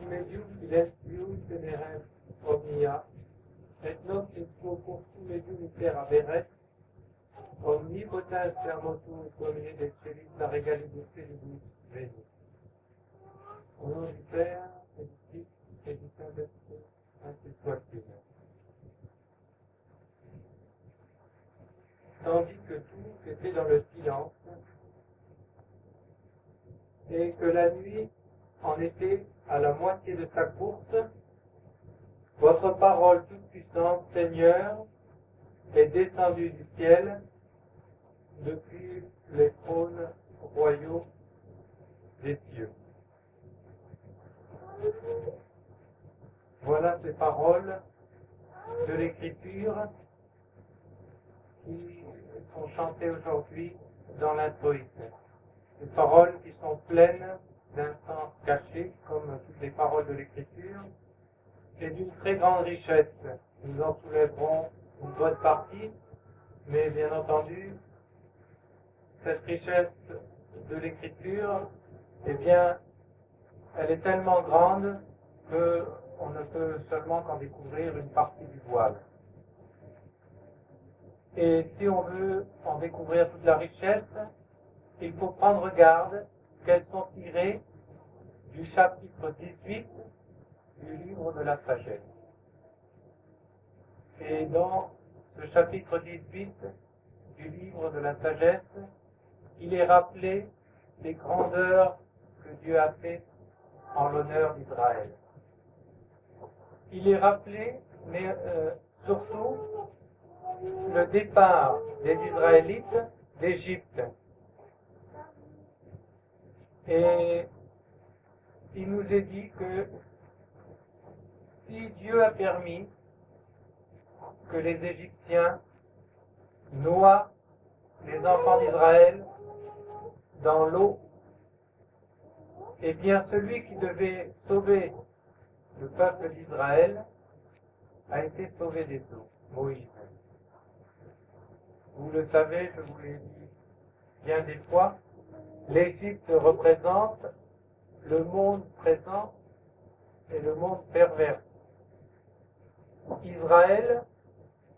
medium silentiu tenere omnia, et nos in quo cursu medium iter averet, omnipotens sermotum domine de celis la regalibus celibus veni. Au nom du Père, et du Fils, et du Saint-Esprit, ainsi soit-il. Tandis que tout était dans le silence, et que la nuit en était à la moitié de sa course, votre parole toute-puissante, Seigneur, est descendue du ciel depuis les trônes royaux des cieux. Voilà ces paroles de l'Écriture qui sont chantées aujourd'hui dans l'introïte. Des paroles qui sont pleines d'un sens caché, comme toutes les paroles de l'Écriture, et d'une très grande richesse. Nous en soulèverons une bonne partie, mais bien entendu, cette richesse de l'Écriture, eh bien, elle est tellement grande qu'on ne peut seulement qu'en découvrir une partie du voile. Et si on veut en découvrir toute la richesse, il faut prendre garde qu'elles sont tirées du chapitre 18 du livre de la sagesse. Et dans ce chapitre 18 du livre de la sagesse, il est rappelé les grandeurs que Dieu a faites en l'honneur d'Israël. Il est rappelé, mais surtout, le départ des Israélites d'Égypte. Et il nous est dit que si Dieu a permis que les Égyptiens noient les enfants d'Israël dans l'eau, eh bien celui qui devait sauver le peuple d'Israël a été sauvé des eaux, Moïse. Vous le savez, je vous l'ai dit bien des fois, l'Égypte représente le monde présent et le monde pervers. Israël,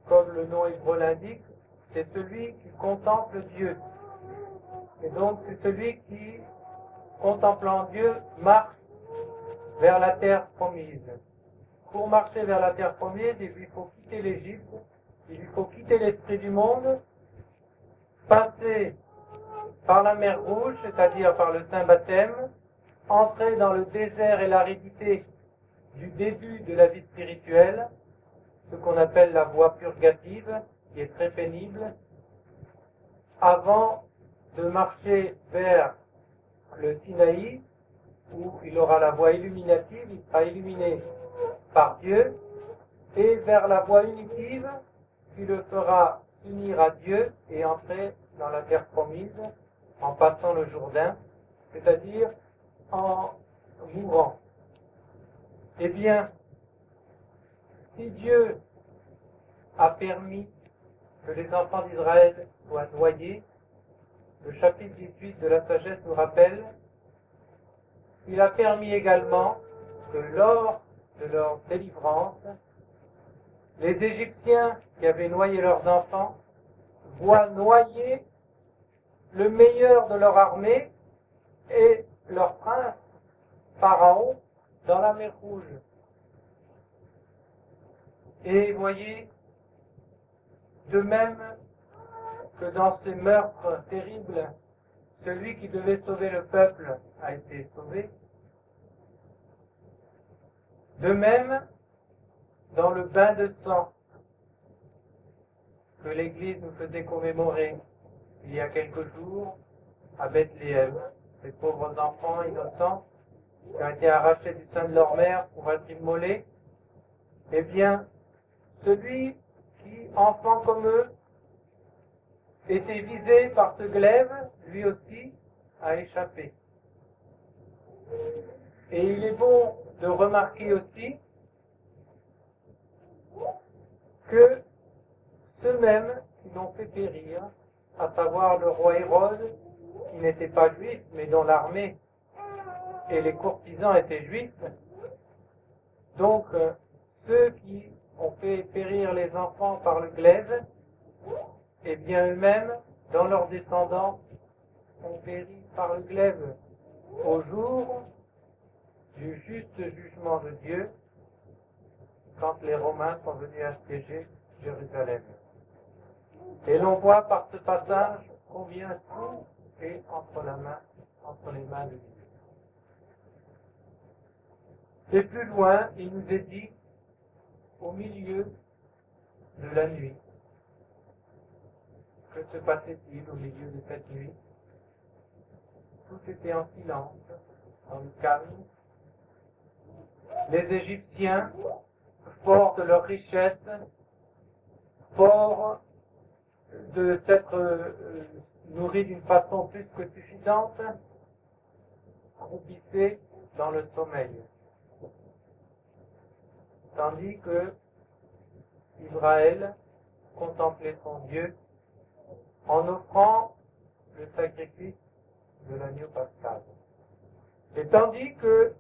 comme le nom hébreu l'indique, c'est celui qui contemple Dieu. Et donc c'est celui qui, contemplant Dieu, marche vers la terre promise. Pour marcher vers la terre promise, il lui faut quitter l'Égypte, il lui faut quitter l'esprit du monde, passer par la mer Rouge, c'est-à-dire par le Saint Baptême, entrer dans le désert et l'aridité du début de la vie spirituelle, ce qu'on appelle la voie purgative, qui est très pénible, avant de marcher vers le Sinaï, où il aura la voie illuminative, il sera illuminé par Dieu, et vers la voie unitive qui le fera unir à Dieu et entrer dans la terre promise en passant le Jourdain, c'est-à-dire en mourant. Eh bien, si Dieu a permis que les enfants d'Israël soient noyés, le chapitre 18 de la sagesse nous rappelle, il a permis également que lors de leur délivrance, les Égyptiens qui avaient noyé leurs enfants voient noyer le meilleur de leur armée et leur prince, Pharaon, dans la mer Rouge. Et voyez, de même que dans ces meurtres terribles, celui qui devait sauver le peuple a été sauvé, de même, dans le bain de sang que l'Église nous faisait commémorer il y a quelques jours à Bethléem, ces pauvres enfants innocents qui ont été arrachés du sein de leur mère pour être immolés, eh bien, celui qui, enfant comme eux, était visé par ce glaive, lui aussi, a échappé. Et il est bon de remarquer aussi que ceux-mêmes qui l'ont fait périr, à savoir le roi Hérode, qui n'était pas juif, mais dont l'armée et les courtisans étaient juifs, Donc, ceux qui ont fait périr les enfants par le glaive, eh bien eux-mêmes, dans leurs descendants, ont péri par le glaive au jour du juste jugement de Dieu, quand les Romains sont venus assiéger Jérusalem. Et l'on voit par ce passage combien tout est entre les mains de Dieu. Et plus loin, il nous est dit, au milieu de la nuit. Que se passait-il au milieu de cette nuit? Tout était en silence, dans le calme. Les Égyptiens, forts de leur richesse, forts de s'être nourris d'une façon plus que suffisante, croupissaient dans le sommeil. Tandis que Israël contemplait son Dieu en offrant le sacrifice de l'agneau pascal. Et tandis que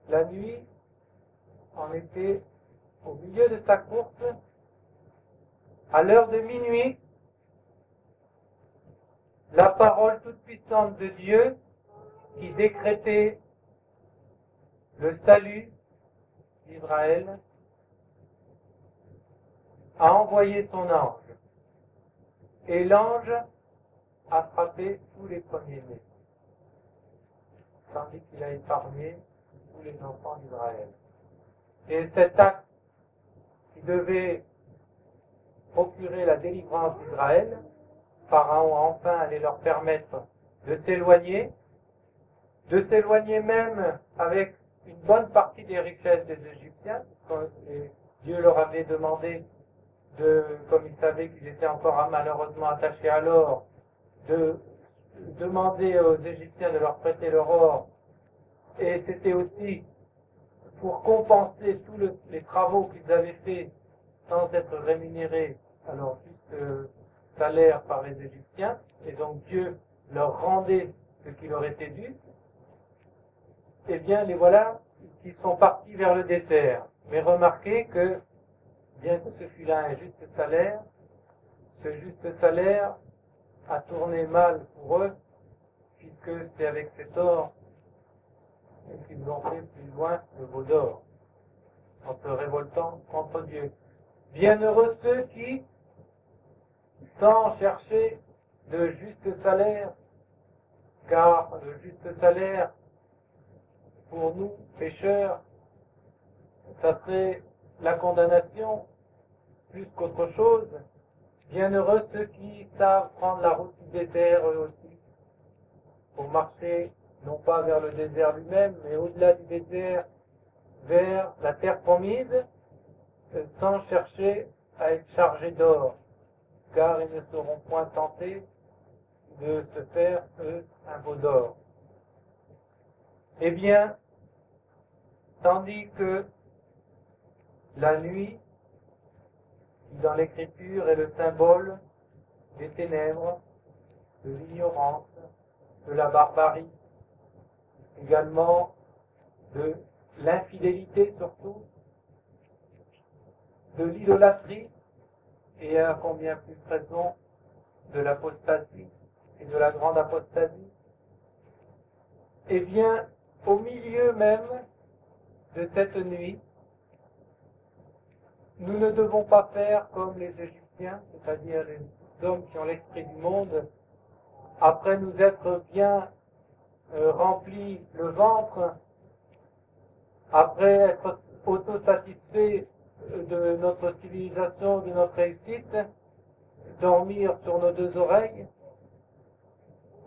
la nuit en était au milieu de sa course, à l'heure de minuit, la parole toute puissante de Dieu qui décrétait le salut d'Israël a envoyé son ange. Et l'ange a frappé tous les premiers-nés, tandis qu'il a épargné tous les enfants d'Israël. Et cet acte qui devait procurer la délivrance d'Israël, Pharaon enfin allait leur permettre de s'éloigner même avec une bonne partie des richesses des Égyptiens, quand Dieu leur avait demandé comme il savait qu'ils étaient encore malheureusement attachés à l'or, de demander aux Égyptiens de leur prêter leur or. Et c'était aussi pour compenser tous les travaux qu'ils avaient faits sans être rémunérés à leur juste salaire par les Égyptiens. Et donc Dieu leur rendait ce qui leur était dû. Eh bien, les voilà qui sont partis vers le désert. Mais remarquez que, bien que ce fût là un juste salaire, ce juste salaire a tourné mal pour eux, puisque c'est avec cet or qu'ils ont fait plus loin le veau d'or, en se révoltant contre Dieu. Bienheureux ceux qui, sans chercher de juste salaire, car le juste salaire, pour nous, pécheurs, ça serait la condamnation plus qu'autre chose. Bienheureux ceux qui savent prendre la route du désert eux aussi, pour marcher non pas vers le désert lui-même, mais au-delà du désert, vers la terre promise, sans chercher à être chargés d'or, car ils ne seront point tentés de se faire, eux, un veau d'or. Eh bien, tandis que la nuit, qui dans l'Écriture est le symbole des ténèbres, de l'ignorance, de la barbarie, également de l'infidélité surtout, de l'idolâtrie et à combien plus raison de l'apostasie et de la grande apostasie. Eh bien, au milieu même de cette nuit, nous ne devons pas faire comme les Égyptiens, c'est-à-dire les hommes qui ont l'esprit du monde, après nous être bien remplis le ventre, après être autosatisfaits de notre civilisation, de notre réussite, dormir sur nos deux oreilles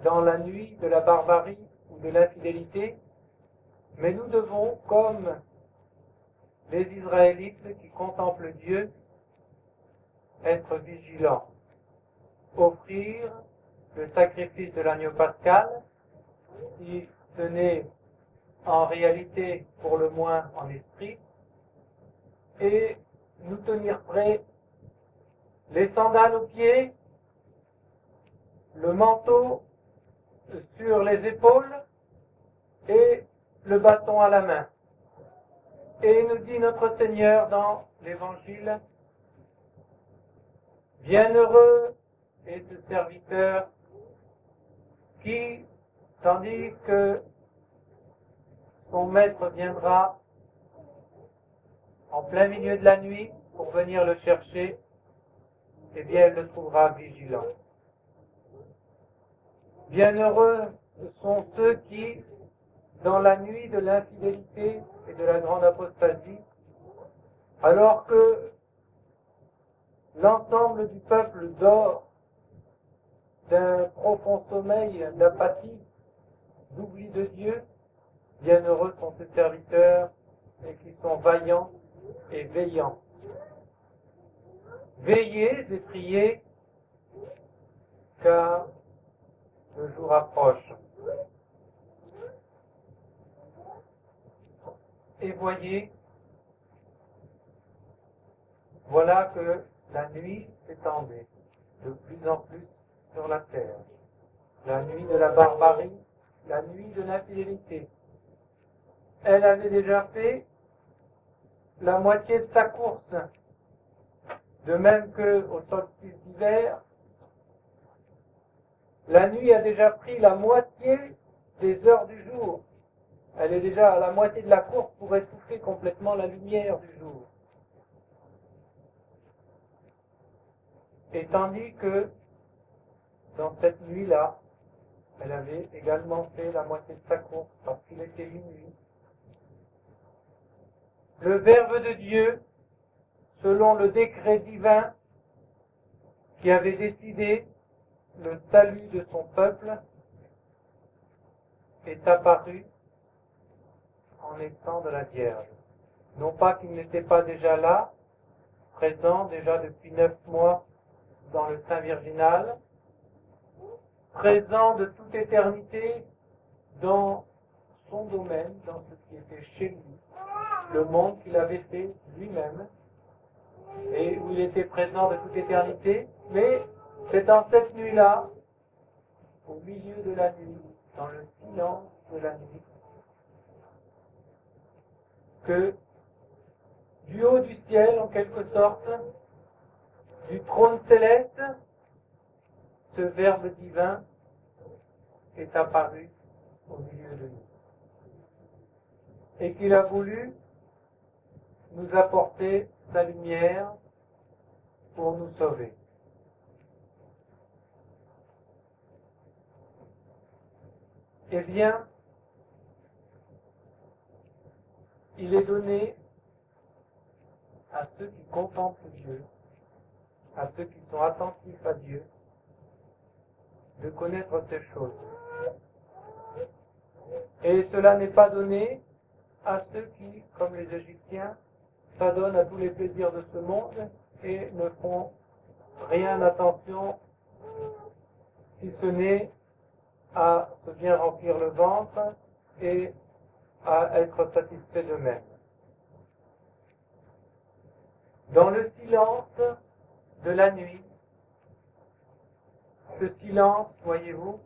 dans la nuit de la barbarie ou de l'infidélité, mais nous devons, comme les Israélites qui contemplent Dieu, être vigilants, offrir le sacrifice de l'agneau pascal, si ce n'est en réalité pour le moins en esprit, et nous tenir prêts, les sandales aux pieds, le manteau sur les épaules et le bâton à la main. Et nous dit notre Seigneur dans l'Évangile, « Bienheureux est ce serviteur qui, tandis que son maître viendra en plein milieu de la nuit pour venir le chercher, eh bien, elle le trouvera vigilant. Bienheureux sont ceux qui, dans la nuit de l'infidélité et de la grande apostasie, alors que l'ensemble du peuple dort d'un profond sommeil, d'apathie, d'oubli de Dieu, bienheureux sont ces serviteurs et qui sont vaillants et veillants. Veillez et priez, car le jour approche. Et voyez, voilà que la nuit s'étendait de plus en plus sur la terre. La nuit de la barbarie, la nuit de l'infidélité. Elle avait déjà fait la moitié de sa course. De même qu'au solstice d'hiver, la nuit a déjà pris la moitié des heures du jour. Elle est déjà à la moitié de la course pour étouffer complètement la lumière du jour. Et tandis que, dans cette nuit-là, elle avait également fait la moitié de sa course parce qu'il était minuit. Le Verbe de Dieu, selon le décret divin qui avait décidé le salut de son peuple, est apparu en naissant de la Vierge. Non pas qu'il n'était pas déjà là, présent déjà depuis 9 mois dans le sein virginal, présent de toute éternité dans son domaine, dans ce qui était chez lui, le monde qu'il avait fait lui-même, et où il était présent de toute éternité, mais c'est dans cette nuit-là, au milieu de la nuit, dans le silence de la nuit, que du haut du ciel, en quelque sorte, du trône céleste, ce Verbe divin est apparu au milieu de nous. Et qu'il a voulu nous apporter sa lumière pour nous sauver. Eh bien, il est donné à ceux qui contemplent Dieu, à ceux qui sont attentifs à Dieu, de connaître ces choses. Et cela n'est pas donné à ceux qui, comme les Égyptiens, s'adonnent à tous les plaisirs de ce monde et ne font rien attention, si ce n'est à se bien remplir le ventre et à être satisfaits d'eux-mêmes. Dans le silence de la nuit, ce silence, voyez-vous,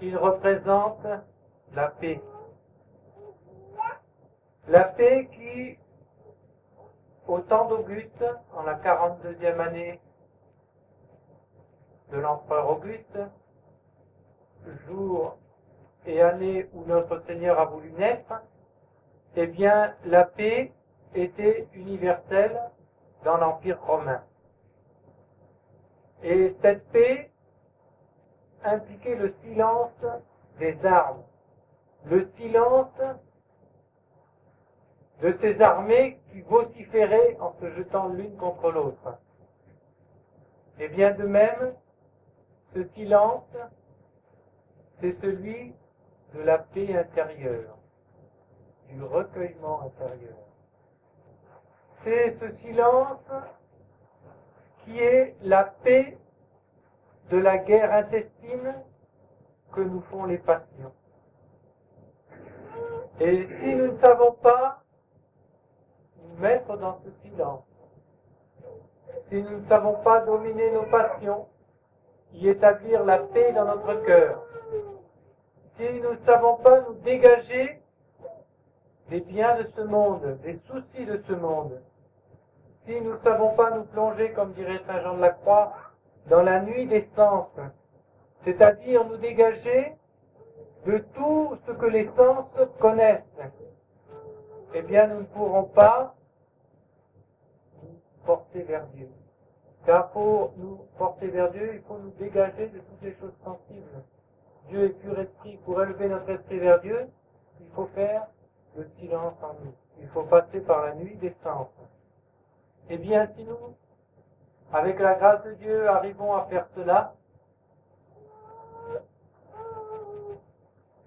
il représente la paix. La paix qui, au temps d'Auguste, en la 42e année de l'empereur Auguste, jour et année où notre Seigneur a voulu naître, eh bien, la paix était universelle dans l'Empire romain. Et cette paix impliquait le silence des armes, le silence de ces armées qui vociféraient en se jetant l'une contre l'autre. Et bien de même, ce silence, c'est celui de la paix intérieure, du recueillement intérieur. C'est ce silence qui est la paix de la guerre intestine que nous font les passions. Et si nous ne savons pas nous mettre dans ce silence, si nous ne savons pas dominer nos passions, y établir la paix dans notre cœur, si nous ne savons pas nous dégager des biens de ce monde, des soucis de ce monde, si nous ne savons pas nous plonger, comme dirait Saint Jean de la Croix, dans la nuit des sens, c'est-à-dire nous dégager de tout ce que les sens connaissent, eh bien nous ne pourrons pas nous porter vers Dieu. Car pour nous porter vers Dieu, il faut nous dégager de toutes les choses sensibles. Dieu est pur esprit. Pour élever notre esprit vers Dieu, il faut faire le silence en nous. Il faut passer par la nuit des sens. Eh bien, si nous, avec la grâce de Dieu, arrivons à faire cela,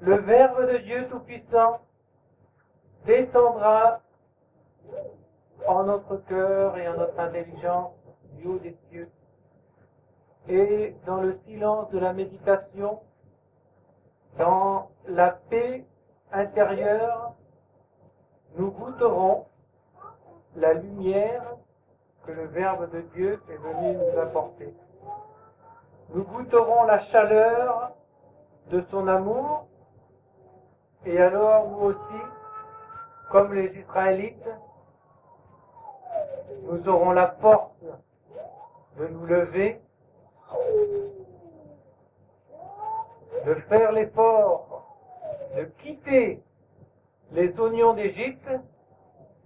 le Verbe de Dieu Tout-Puissant descendra en notre cœur et en notre intelligence du haut des cieux. Et dans le silence de la méditation, dans la paix intérieure, nous goûterons la lumière que le Verbe de Dieu est venu nous apporter. Nous goûterons la chaleur de son amour, et alors nous aussi, comme les Israélites, nous aurons la force de nous lever, de faire l'effort, de quitter les oignons d'Égypte,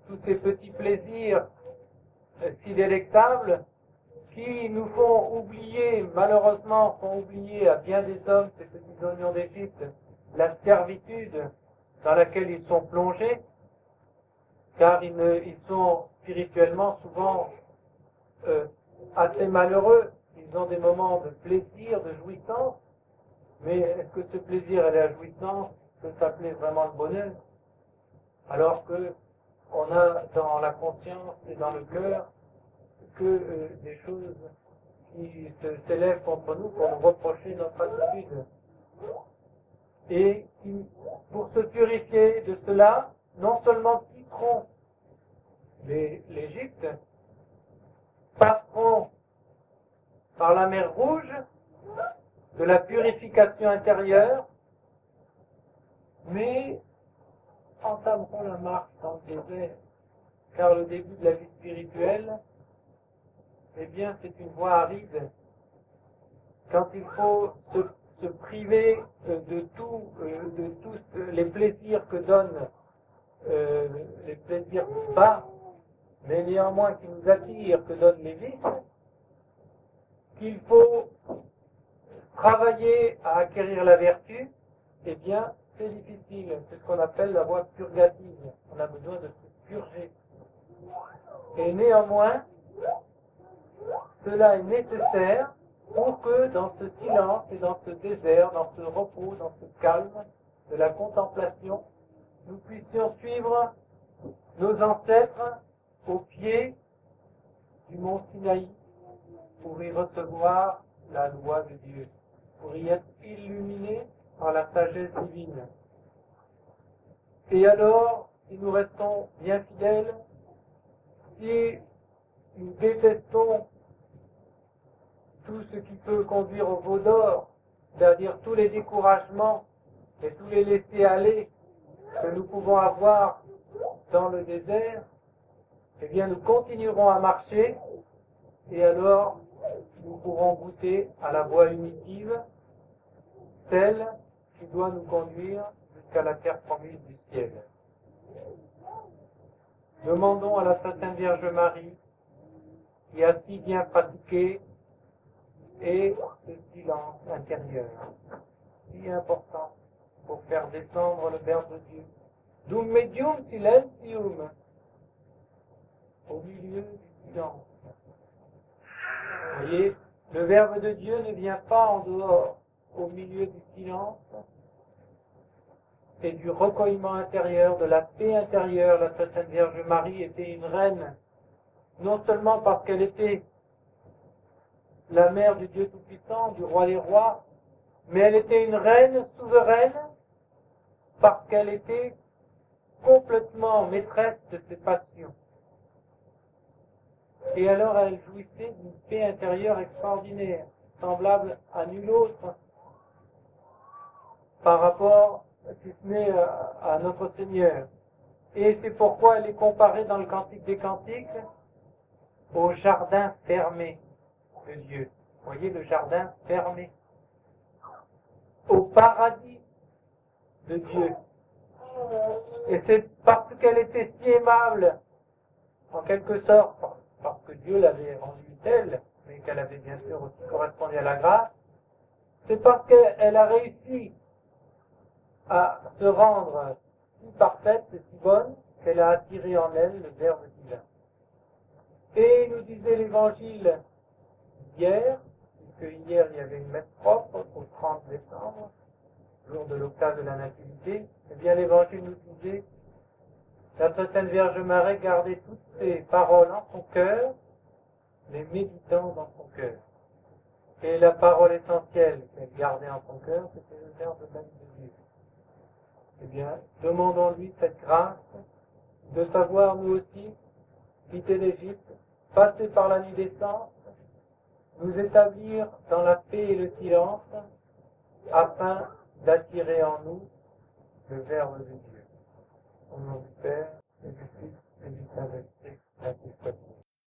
tous ces petits plaisirs si délectables qui nous font oublier, malheureusement font oublier à bien des hommes, ces petits oignons d'Égypte, la servitude dans laquelle ils sont plongés, car ils sont spirituellement souvent assez malheureux. Ils ont des moments de plaisir, de jouissance, mais est-ce que ce plaisir et la jouissance peut s'appeler vraiment le bonheur? Alors que on a dans la conscience et dans le cœur que des choses qui s'élèvent contre nous pour nous reprocher notre attitude. Et qui, pour se purifier de cela, non seulement quitteront l'Égypte, passeront par la mer Rouge de la purification intérieure, mais entameront la marche dans le désert, car le début de la vie spirituelle, eh bien, c'est une voie aride. Quand il faut se priver de tous les plaisirs que donnent les plaisirs bas, mais néanmoins qui nous attirent, que donnent les vices, qu'il faut travailler à acquérir la vertu, eh bien, c'est difficile. C'est ce qu'on appelle la voie purgative. On a besoin de se purger. Et néanmoins, cela est nécessaire pour que dans ce silence et dans ce désert, dans ce repos, dans ce calme de la contemplation, nous puissions suivre nos ancêtres au pied du mont Sinaï pour y recevoir la loi de Dieu, pour y être illuminés par la sagesse divine. Et alors, si nous restons bien fidèles, si nous détestons tout ce qui peut conduire au veau d'or, c'est-à-dire tous les découragements et tous les laisser-aller que nous pouvons avoir dans le désert, eh bien nous continuerons à marcher et alors nous pourrons goûter à la voie unitive, celle qui doit nous conduire jusqu'à la terre promise du ciel. Demandons à la Sainte Vierge Marie, qui a si bien pratiqué, et ce silence intérieur, si important pour faire descendre le Verbe de Dieu. Dum medium silentium, au milieu du silence. Vous voyez, le Verbe de Dieu ne vient pas en dehors, au milieu du silence et du recueillement intérieur, de la paix intérieure. La Sainte Vierge Marie était une reine, non seulement parce qu'elle était la mère du Dieu Tout-Puissant, du Roi des Rois, mais elle était une reine souveraine parce qu'elle était complètement maîtresse de ses passions. Et alors elle jouissait d'une paix intérieure extraordinaire, semblable à nulle autre. par rapport, si ce n'est à notre Seigneur. Et c'est pourquoi elle est comparée dans le Cantique des Cantiques au jardin fermé de Dieu. Vous voyez, le jardin fermé. Au paradis de Dieu. Et c'est parce qu'elle était si aimable, en quelque sorte, parce que Dieu l'avait rendue telle, mais qu'elle avait bien sûr aussi correspondu à la grâce, c'est parce qu'elle a réussi à se rendre si parfaite et si bonne qu'elle a attiré en elle le Verbe divin. Et nous disait l'évangile hier, puisque hier il y avait une messe propre au 30 décembre, jour de l'octave de la Nativité, eh bien l'évangile nous disait la Sainte Vierge Marie gardait toutes ces paroles en son cœur, les méditant dans son cœur. Et la parole essentielle qu'elle gardait en son cœur, c'était le Verbe même de Dieu. Eh bien, demandons-lui cette grâce de savoir nous aussi quitter l'Égypte, passer par la nuit des sens, nous établir dans la paix et le silence, afin d'attirer en nous le Verbe de Dieu. Au nom du Père, et du Fils, et du Saint-Esprit, ainsi soit-il.